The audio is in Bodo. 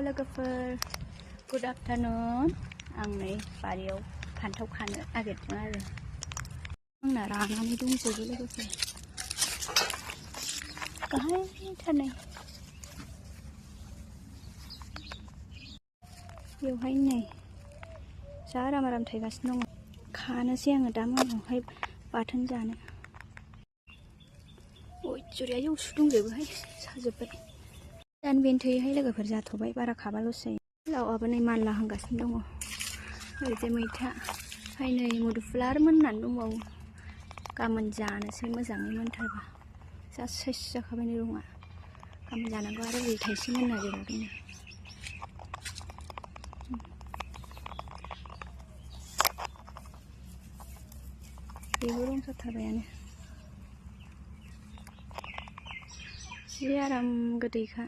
लोगोफोर गुड आफ्टारनुन आं नै बारियाव फान्थाव खानो नागिरदों आरो आंना रानानै दंजोबो लोगोफोर गाहायथारनै बेवहाय नै जा आराम आराम थायगासिनो दङ खानोसै आङो दा मोनायावहाय बाथोन जानो अयजुरिया जौसु दंजोबोहाय साजोब्बाय दान बेनो थोयोहाय लोगोफोर जाथ'बाय बारा खाबाल'सो जायो लावआबो नै मानला हांगासिनो दङ ओरैजाय मैथा ओमफ्राय नै मुदुफुल आरो मोननानै दंबावो गाबोन जानोसै मोजाङै मोनथारबा जा साइस जाखाबाय नै रङा गाबोन जानांगौ आरो ओरै थाइसे मोननो नागिरबावदों बेबो रं जाथारबायानो जि आराम गोदैखा